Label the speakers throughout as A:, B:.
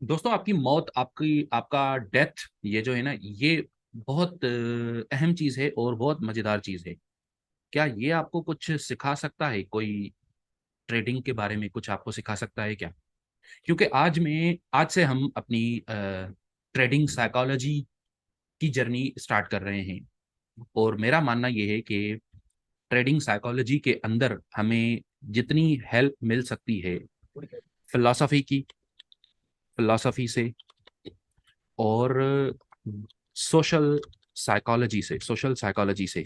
A: दोस्तों, आपकी मौत, आपकी आपका डेथ, ये जो है ना, ये बहुत अहम चीज़ है और बहुत मज़ेदार चीज़ है। क्या ये आपको कुछ सिखा सकता है? कोई ट्रेडिंग के बारे में कुछ आपको सिखा सकता है क्या? क्योंकि आज से हम अपनी ट्रेडिंग साइकोलॉजी की जर्नी स्टार्ट कर रहे हैं और मेरा मानना ये है कि ट्रेडिंग साइकोलॉजी के अंदर हमें जितनी हेल्प मिल सकती है फ़िलॉसफ़ी की फ़िलॉसफ़ी से और सोशल साइकोलॉजी से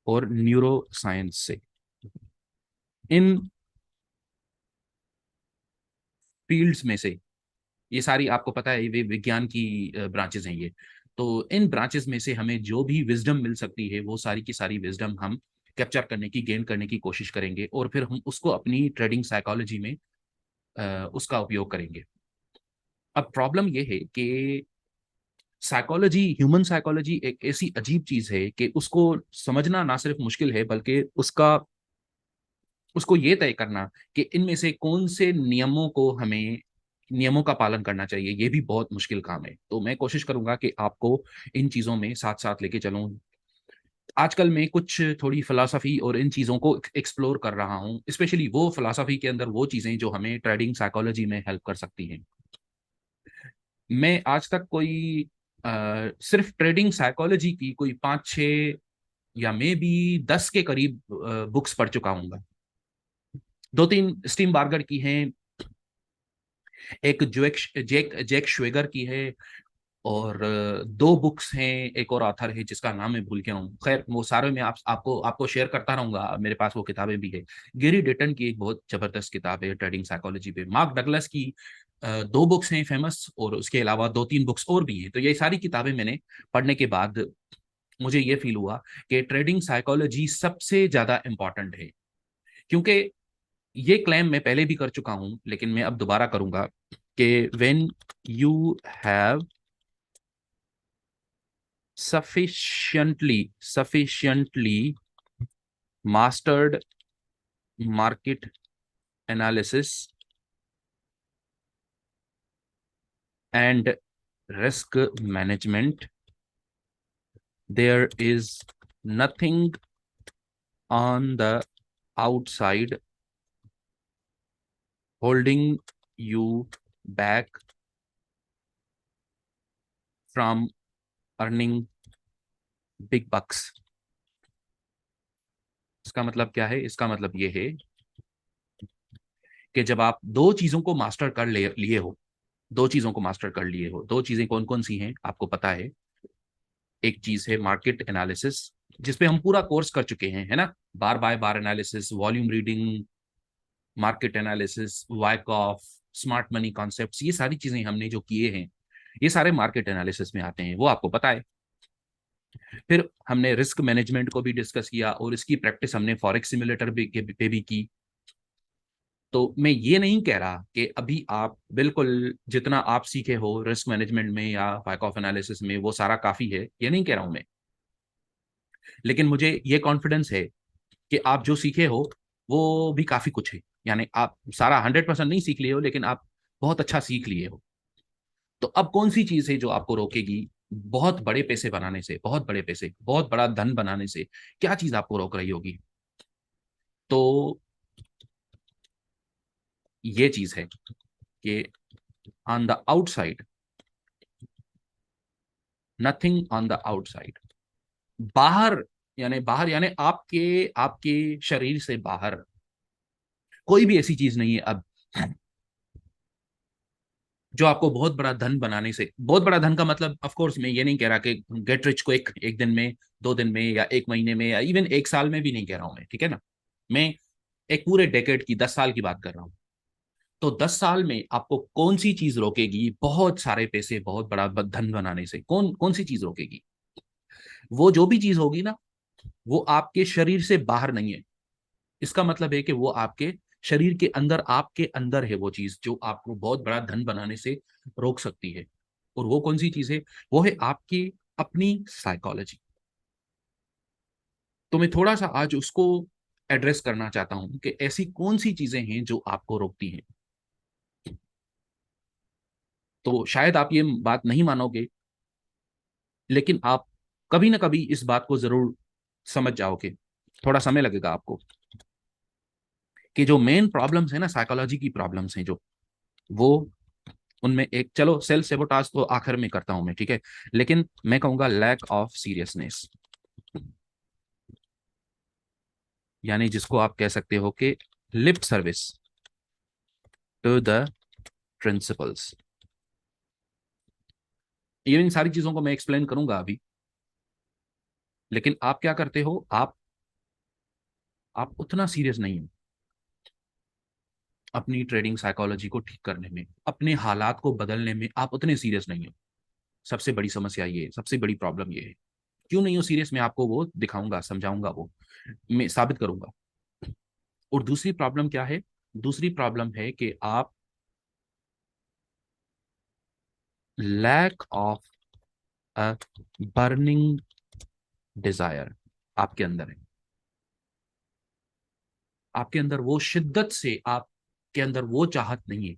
A: और न्यूरो साइंस से, इन फील्ड्स में से, ये सारी आपको पता है ये विज्ञान की ब्रांचेस हैं ये। तो इन ब्रांचेस में से हमें जो भी विज़डम मिल सकती है वो सारी की सारी विज़डम हम कैप्चर करने की, गेन करने की कोशिश करेंगे और फिर हम उसको अपनी ट्रेडिंग साइकोलॉजी में उसका उपयोग करेंगे। अब प्रॉब्लम ये है कि ह्यूमन साइकोलॉजी एक ऐसी अजीब चीज़ है कि उसको समझना ना सिर्फ मुश्किल है बल्कि उसको ये तय करना कि इनमें से कौन से नियमों का पालन करना चाहिए, ये भी बहुत मुश्किल काम है। तो मैं कोशिश करूँगा कि आपको इन चीज़ों में साथ-साथ लेके चलूँ। आजकल मैं कुछ थोड़ी फ़िलॉसफ़ी और इन चीज़ों को एक्सप्लोर कर रहा हूँ, स्पेशली वो फ़िलॉसफ़ी के अंदर वो चीज़ें जो हमें ट्रेडिंग साइकोलॉजी में हेल्प कर सकती हैं। मैं आज तक सिर्फ़ ट्रेडिंग साइकोलॉजी की कोई 5-6 या मेबी 10 के करीब बुक्स पढ़ चुका हूँगा। 2-3 स्टीव बार्गर की हैं, एक जैक श्वेगर की है और 2 बुक्स हैं, एक और ऑथर है जिसका नाम मैं भूल गया हूँ। ख़ैर वो सारे मैं आपको शेयर करता रहूँगा, मेरे पास वो किताबें भी हैं। गैरी डेटन की एक बहुत ज़बरदस्त किताब है ट्रेडिंग साइकोलॉजी पे। मार्क डगलस की 2 बुक्स हैं फ़ेमस और उसके अलावा 2-3 बुक्स और भी हैं। तो ये सारी किताबें मैंने पढ़ने के बाद मुझे ये फ़ील हुआ कि ट्रेडिंग साइकोलॉजी सबसे ज़्यादा इम्पोर्टेंट है। क्योंकि ये क्लेम मैं पहले भी कर चुका हूँ, लेकिन मैं अब दोबारा करूँगा कि when you have sufficiently mastered market analysis and risk management, there is nothing on the outside holding you back from earning big bucks. इसका मतलब क्या है? इसका मतलब ये है कि जब आप दो चीजों को मास्टर कर ले लिए हो, दो चीजों को मास्टर कर लिए हो, दो चीजें कौन कौन सी हैं आपको पता है। एक चीज है मार्केट एनालिसिस, जिसपे हम पूरा कोर्स कर चुके हैं, है ना। Bar by bar analysis, volume reading, market analysis, Wyckoff, smart money concepts, ये सारी चीजें हमने जो किए हैं ये सारे मार्केट एनालिसिस में आते हैं, वो आपको पता है। फिर हमने रिस्क मैनेजमेंट को भी डिस्कस किया और इसकी प्रैक्टिस हमने फॉरेक्स सिमुलेटर पे भी की। तो मैं ये नहीं कह रहा कि अभी आप बिल्कुल जितना आप सीखे हो रिस्क मैनेजमेंट में या वाइकॉफ एनालिसिस में वो सारा काफी है, ये नहीं कह रहा हूं मैं। लेकिन मुझे ये कॉन्फिडेंस है कि आप जो सीखे हो वो भी काफी कुछ है। यानी आप सारा 100% नहीं सीख लिए हो, लेकिन आप बहुत अच्छा सीख लिए हो। तो अब कौन सी चीज है जो आपको रोकेगी बहुत बड़े पैसे बनाने से, बहुत बड़े पैसे, बहुत बड़ा धन बनाने से? क्या चीज आपको रोक रही होगी? तो ये चीज है कि on the outside, nothing on the outside, बाहर, यानी आपके आपके शरीर से बाहर कोई भी ऐसी चीज नहीं है अब जो आपको बहुत बड़ा धन बनाने से, बहुत बड़ा धन का मतलब ऑफ कोर्स मैं ये नहीं कह रहा कि गेट रिच को एक दिन में, 2 दिन में या 1 महीने में या इवन 1 साल में भी नहीं कह रहा हूं मैं, ठीक है ना। मैं एक पूरे डेकेड की, 10 साल की बात कर रहा हूं। तो 10 साल में आपको कौन सी चीज रोकेगी बहुत सारे पैसे, बहुत बड़ा धन बनाने से? कौन कौन सी चीज रोकेगी? वो जो भी चीज होगी ना, वो आपके शरीर से बाहर नहीं है। इसका मतलब है कि वो आपके शरीर के अंदर, आपके अंदर है वो चीज जो आपको बहुत बड़ा धन बनाने से रोक सकती है। और वो कौन सी चीज है? वो है आपकी अपनी साइकोलॉजी। तो मैं थोड़ा सा आज उसको एड्रेस करना चाहता हूं कि ऐसी कौन सी चीजें हैं जो आपको रोकती हैं। तो शायद आप ये बात नहीं मानोगे, लेकिन आप कभी ना कभी इस बात को जरूर समझ जाओगे। थोड़ा समय लगेगा आपको, कि जो मेन प्रॉब्लम्स है ना, साइकोलॉजी की प्रॉब्लम्स हैं जो, वो उनमें एक, चलो सेल्फ सेबोटाज तो आखिर में करता हूं मैं, ठीक है, लेकिन मैं कहूंगा लैक ऑफ सीरियसनेस, यानी जिसको आप कह सकते हो कि lip service to the principles. ये इन सारी चीजों को मैं एक्सप्लेन करूंगा अभी, लेकिन आप क्या करते हो, आप उतना सीरियस नहीं हो अपनी ट्रेडिंग साइकोलॉजी को ठीक करने में, अपने हालात को बदलने में आप उतने सीरियस नहीं हो। सबसे बड़ी समस्या ये है, सबसे बड़ी प्रॉब्लम ये है। क्यों नहीं हो सीरियस, मैं आपको वो दिखाऊंगा, समझाऊंगा, वो मैं साबित करूंगा। और दूसरी प्रॉब्लम क्या है, दूसरी प्रॉब्लम है कि आप lack of a burning desire आपके अंदर है। आपके अंदर वो शिद्दत से, आपके अंदर वो चाहत नहीं है,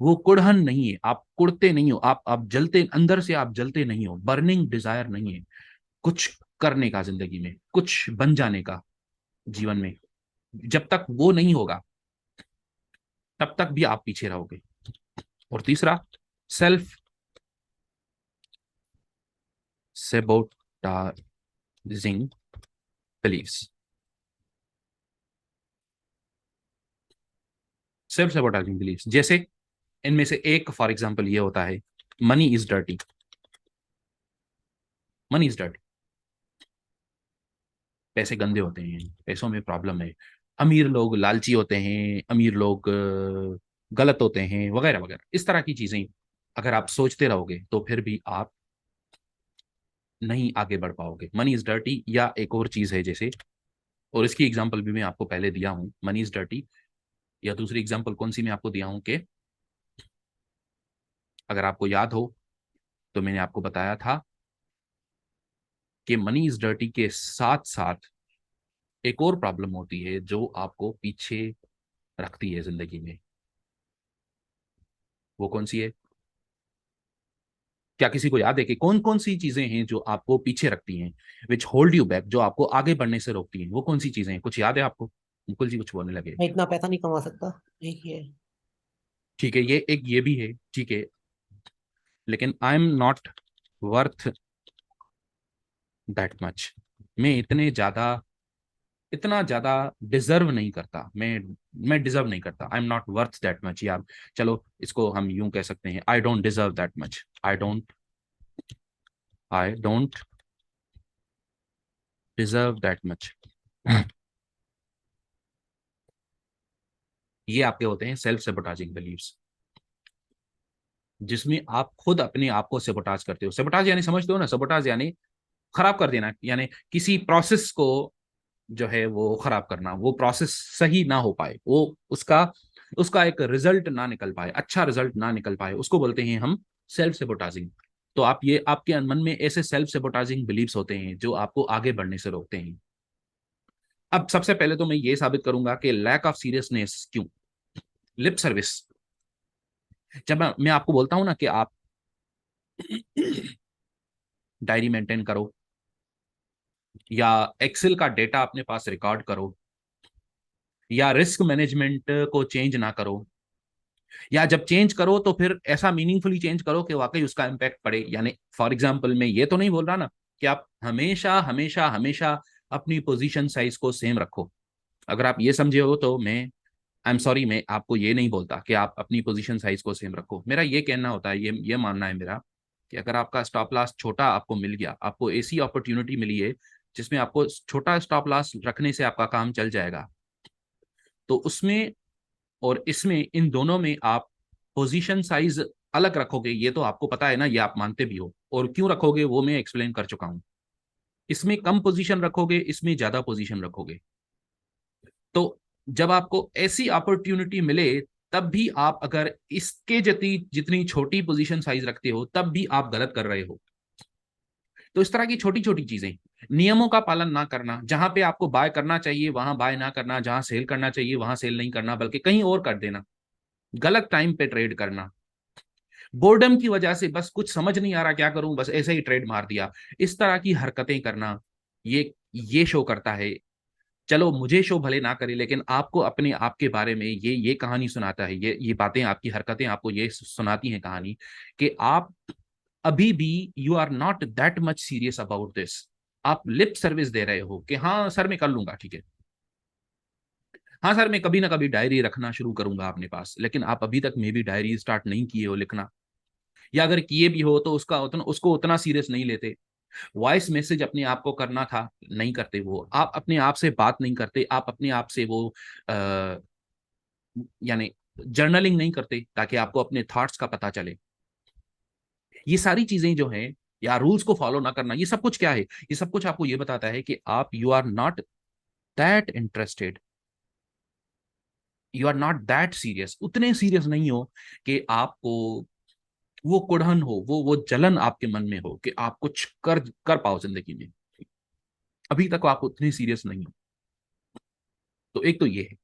A: वो कुड़हन नहीं है, आप कुड़ते नहीं हो, आप जलते अंदर से, आप जलते नहीं हो, बर्निंग डिजायर नहीं है कुछ करने का, जिंदगी में कुछ बन जाने का जीवन में। जब तक वो नहीं होगा तब तक भी आप पीछे रहोगे। और तीसरा, self sabotaging believes. Self sabotaging believes जैसे, इनमें से एक फॉर एग्जांपल ये होता है, money is dirty. Money is dirty, पैसे गंदे होते हैं, पैसों में प्रॉब्लम है, अमीर लोग लालची होते हैं, अमीर लोग गलत होते हैं, वगैरह वगैरह, इस तरह की चीजें अगर आप सोचते रहोगे तो फिर भी आप नहीं आगे बढ़ पाओगे। मनी इज डर्टी, या एक और चीज है जैसे, और इसकी एग्जांपल भी मैं आपको पहले दिया हूं, मनी इज डर्टी। या दूसरी एग्जांपल कौन सी मैं आपको दिया हूं कि, अगर आपको याद हो तो मैंने आपको बताया था कि मनी इज डर्टी के साथ साथ एक और प्रॉब्लम होती है जो आपको पीछे रखती है जिंदगी में। वो कौन सी है? क्या किसी को याद है कि कौन कौन सी चीजें हैं जो आपको पीछे रखती हैं, विच होल्ड यू बैक, जो आपको आगे बढ़ने से रोकती हैं? वो कौन सी चीजें हैं, कुछ याद है आपको? मुकुल जी कुछ बोलने लगे।
B: मैं इतना पैसा नहीं कमा सकता, एक ही है।
A: ठीक है, ये एक ये भी है, ठीक है, लेकिन I am not worth that much. मैं इतना ज्यादा डिजर्व नहीं करता, मैं डिजर्व नहीं करता, I am not worth that much, या चलो इसको हम यूं कह सकते हैं, I don't deserve that much, I don't deserve that much. ये आपके होते हैं सेल्फ सेबोटाजिंग बिलीव्स, जिसमें आप खुद अपने आप को सेबोटाज करते हो। सेबोटाज यानी समझते हो ना, सेबोटाज यानी खराब कर देना, यानी किसी प्रोसेस को जो है वो खराब करना, वो प्रोसेस सही ना हो पाए, वो उसका उसका एक रिजल्ट ना निकल पाए, अच्छा रिजल्ट ना निकल पाए, उसको बोलते हैं हम सेल्फ सेबोटाजिंग। तो आप ये, आपके मन में ऐसे सेल्फ सेबोटाजिंग बिलीव्स होते हैं जो आपको आगे बढ़ने से रोकते हैं। अब सबसे पहले तो मैं ये साबित करूंगा कि लैक ऑफ सीरियसनेस क्यों, लिप सर्विस। जब मैं आपको बोलता हूं ना कि आप डायरी मेंटेन करो, या एक्सेल का डेटा अपने पास रिकॉर्ड करो, या रिस्क मैनेजमेंट को चेंज ना करो, या जब चेंज करो तो फिर ऐसा मीनिंगफुली चेंज करो कि वाकई उसका इम्पैक्ट पड़े। यानी फॉर एग्जांपल मैं ये तो नहीं बोल रहा ना कि आप हमेशा हमेशा हमेशा अपनी पोजीशन साइज को सेम रखो। अगर आप ये समझे हो तो मैं, आई एम सॉरी, मैं आपको ये नहीं बोलता कि आप अपनी पोजीशन साइज को सेम रखो। मेरा ये कहना होता है, ये मानना है मेरा, कि अगर आपका स्टॉप लॉस छोटा आपको मिल गया, आपको ऐसी अपॉर्चुनिटी मिली है जिसमें आपको छोटा स्टॉप लॉस रखने से आपका काम चल जाएगा, तो उसमें और इसमें, इन दोनों में आप पोजीशन साइज अलग रखोगे, ये तो आपको पता है ना, ये आप मानते भी हो, और क्यों रखोगे वो मैं एक्सप्लेन कर चुका हूं। इसमें कम पोजीशन रखोगे, इसमें ज्यादा पोजीशन रखोगे, तो जब आपको ऐसी अपॉर्चुनिटी मिले, तब भी आप अगर इसके जितनी जितनी छोटी पोजीशन साइज रखते हो, तब भी आप गलत कर रहे हो। तो इस तरह की छोटी छोटी चीजें, नियमों का पालन ना करना, जहां पे आपको बाय करना चाहिए वहां बाय ना करना, जहां सेल करना चाहिए वहां सेल नहीं करना, बल्कि कहीं और कर देना, गलत टाइम पे ट्रेड करना, बोर्डम की वजह से बस कुछ समझ नहीं आ रहा क्या करूं, बस ऐसे ही ट्रेड मार दिया, इस तरह की हरकतें करना, ये शो करता है। चलो मुझे शो भले ना करे, लेकिन आपको अपने आप के बारे में ये कहानी सुनाता है, ये बातें, आपकी हरकतें आपको ये सुनाती हैं कहानी, कि आप अभी भी you are not that much serious about this. आप लिप सर्विस दे रहे हो कि हाँ सर मैं कर लूंगा, ठीक है, हाँ सर मैं कभी ना कभी डायरी रखना शुरू करूंगा अपने पास, लेकिन आप अभी तक मे बी डायरी स्टार्ट नहीं किए हो लिखना, या अगर किए भी हो तो उसको उतना सीरियस नहीं लेते। वॉइस मैसेज अपने आप को करना था, नहीं करते, वो आप अपने आप से बात नहीं करते, आप अपने आप से वो यानी जर्नलिंग नहीं करते ताकि आपको अपने थॉट्स का पता चले। ये सारी चीजें जो हैं, या रूल्स को फॉलो ना करना, ये सब कुछ क्या है, ये सब कुछ आपको ये बताता है कि आप you are not that interested, you are not that serious, उतने सीरियस नहीं हो कि आपको वो कुढ़न हो, वो जलन आपके मन में हो कि आप कुछ कर कर पाओ जिंदगी में, अभी तक आप उतने सीरियस नहीं हो। तो एक तो ये है।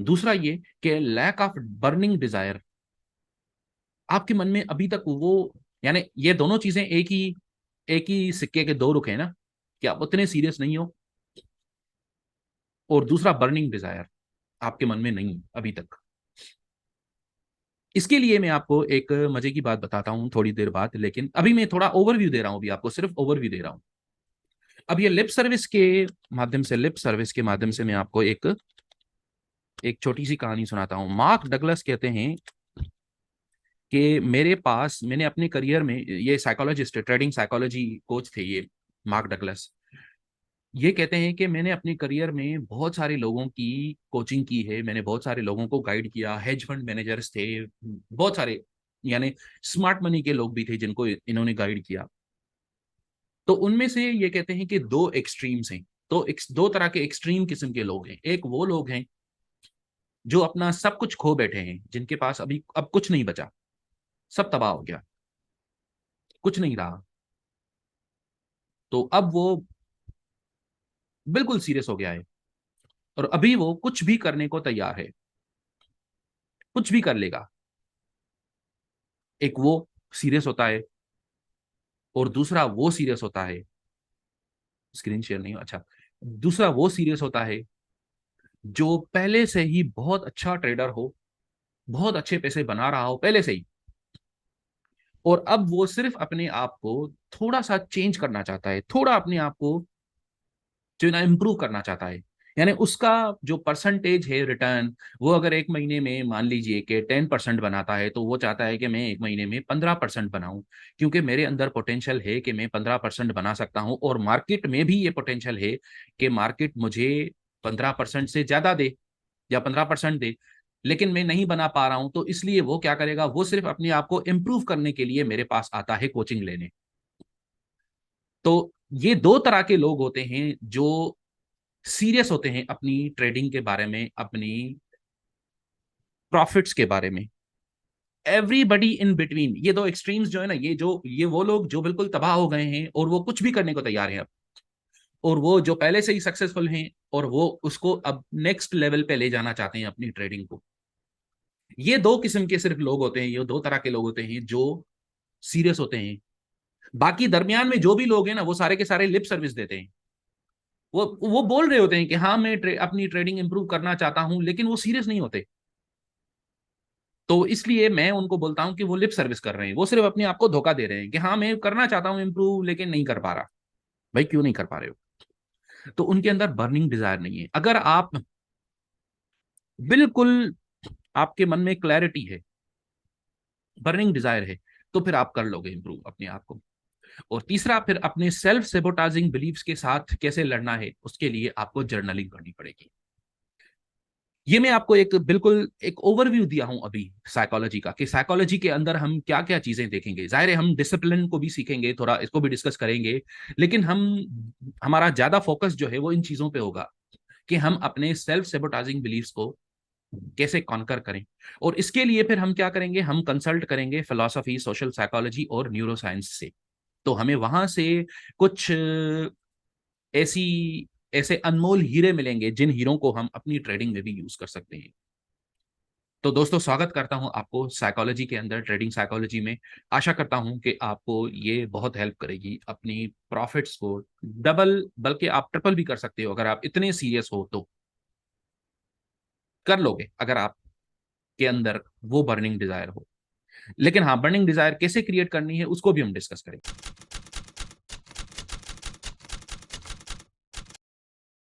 A: दूसरा ये कि लैक ऑफ बर्निंग डिजायर, आपके मन में अभी तक वो, यानी ये दोनों चीजें एक ही सिक्के के दो रुख हैं ना, कि आप उतने सीरियस नहीं हो, और दूसरा बर्निंग डिजायर आपके मन में नहीं अभी तक। इसके लिए मैं आपको एक मजे की बात बताता हूं थोड़ी देर बाद, लेकिन अभी मैं थोड़ा ओवरव्यू दे रहा हूं, अभी आपको सिर्फ ओवरव्यू दे रहा हूं। अब ये लिप सर्विस के माध्यम से मैं आपको एक एक छोटी सी कहानी सुनाता हूं। मार्क डगलस कहते हैं कि मेरे पास, मैंने अपने करियर में, ये साइकोलॉजिस्ट, ट्रेडिंग साइकोलॉजी कोच थे ये, मार्क डगलस, ये कहते हैं कि मैंने अपने करियर में बहुत सारे लोगों की कोचिंग की है, मैंने बहुत सारे लोगों को गाइड किया, हेज फंड मैनेजर्स थे बहुत सारे, यानी स्मार्ट मनी के लोग भी थे जिनको इन्होंने गाइड किया। तो उनमें से ये कहते हैं कि दो एक्सट्रीम्स हैं, दो तरह के एक्सट्रीम किस्म के लोग हैं। एक वो लोग हैं जो अपना सब कुछ खो बैठे हैं, जिनके पास अभी अब कुछ नहीं बचा, सब तबाह हो गया, कुछ नहीं रहा, तो अब वो बिल्कुल सीरियस हो गया है, और अभी वो कुछ भी करने को तैयार है, कुछ भी कर लेगा। एक वो सीरियस होता है, और दूसरा वो सीरियस होता है, स्क्रीन शेयर नहीं हो, अच्छा, दूसरा वो सीरियस होता है जो पहले से ही बहुत अच्छा ट्रेडर हो, बहुत अच्छे पैसे बना रहा हो पहले से ही, और अब वो सिर्फ अपने आप को थोड़ा सा चेंज करना चाहता है, थोड़ा अपने आप को जो है ना इम्प्रूव करना चाहता है। यानी उसका जो परसेंटेज है रिटर्न, वो अगर एक महीने में मान लीजिए कि 10% बनाता है, तो वो चाहता है कि मैं एक महीने में 15% बनाऊं, क्योंकि मेरे अंदर पोटेंशियल है कि मैं 15% बना सकता हूं, और मार्केट में भी ये पोटेंशियल है कि मार्केट मुझे 15% से ज्यादा दे, या 15% दे, लेकिन मैं नहीं बना पा रहा हूं, तो इसलिए वो क्या करेगा, वो सिर्फ अपने आप को इम्प्रूव करने के लिए मेरे पास आता है कोचिंग लेने। तो ये दो तरह के लोग होते हैं जो सीरियस होते हैं अपनी ट्रेडिंग के बारे में, अपनी प्रॉफिट्स के बारे में। एवरीबडी इन बिटवीन, ये दो एक्सट्रीम्स जो है ना, ये वो लोग जो बिल्कुल तबाह हो गए हैं और वो कुछ भी करने को तैयार हैं अब, और वो जो पहले से ही सक्सेसफुल हैं और वो उसको अब नेक्स्ट लेवल पे ले जाना चाहते हैं अपनी ट्रेडिंग को। ये दो किस्म के सिर्फ लोग होते हैं, ये दो तरह के लोग होते हैं जो सीरियस होते हैं। बाकी दरमियान में जो भी लोग हैं ना, वो सारे के सारे लिप सर्विस देते हैं, वो बोल रहे होते हैं कि हाँ मैं अपनी ट्रेडिंग इंप्रूव करना चाहता हूं, लेकिन वो सीरियस नहीं होते। तो इसलिए मैं उनको बोलता हूं कि वो लिप सर्विस कर रहे हैं, वो सिर्फ अपने आप को धोखा दे रहे हैं कि हाँ मैं करना चाहता हूं इंप्रूव, लेकिन नहीं कर पा रहा। भाई क्यों नहीं कर पा रहे हो? तो उनके अंदर बर्निंग डिजायर नहीं है। अगर आप बिल्कुल, आपके मन में क्लैरिटी है, बर्निंग डिजायर है, तो फिर आप कर लोगे इंप्रूव अपने आप को। और तीसरा, फिर अपने सेल्फ सेबोटाइजिंग बिलीव्स के साथ कैसे लड़ना है, उसके लिए आपको जर्नलिंग करनी पड़ेगी। ये मैं आपको एक बिल्कुल एक ओवरव्यू दिया हूं अभी साइकोलॉजी का, कि साइकोलॉजी के अंदर हम क्या क्या चीजें देखेंगे। जाहिर है हम डिसिप्लिन को भी सीखेंगे, थोड़ा इसको भी डिस्कस करेंगे, लेकिन हमारा ज्यादा फोकस जो है वो इन चीजों पे होगा कि हम अपने सेल्फ सेबोटाइजिंग बिलीव्स को कैसे कॉन्कर करें। और इसके लिए फिर हम क्या करेंगे, हम कंसल्ट करेंगे फिलोसफी, सोशल साइकोलॉजी और न्यूरो साइंस से। तो हमें वहां से कुछ ऐसी ऐसे अनमोल हीरे मिलेंगे जिन हीरों को हम अपनी ट्रेडिंग में भी यूज कर सकते हैं। तो दोस्तों स्वागत करता हूं आपको साइकोलॉजी के अंदर, ट्रेडिंग साइकोलॉजी में। आशा करता हूं कि आपको ये बहुत हेल्प करेगी अपनी प्रॉफिट्स को डबल, बल्कि आप ट्रिपल भी कर सकते हो अगर आप इतने सीरियस हो तो। कर लोगे अगर आपके अंदर वो बर्निंग डिजायर हो। लेकिन हाँ, बर्निंग डिजायर कैसे क्रिएट करनी है उसको भी हम डिस्कस करेंगे।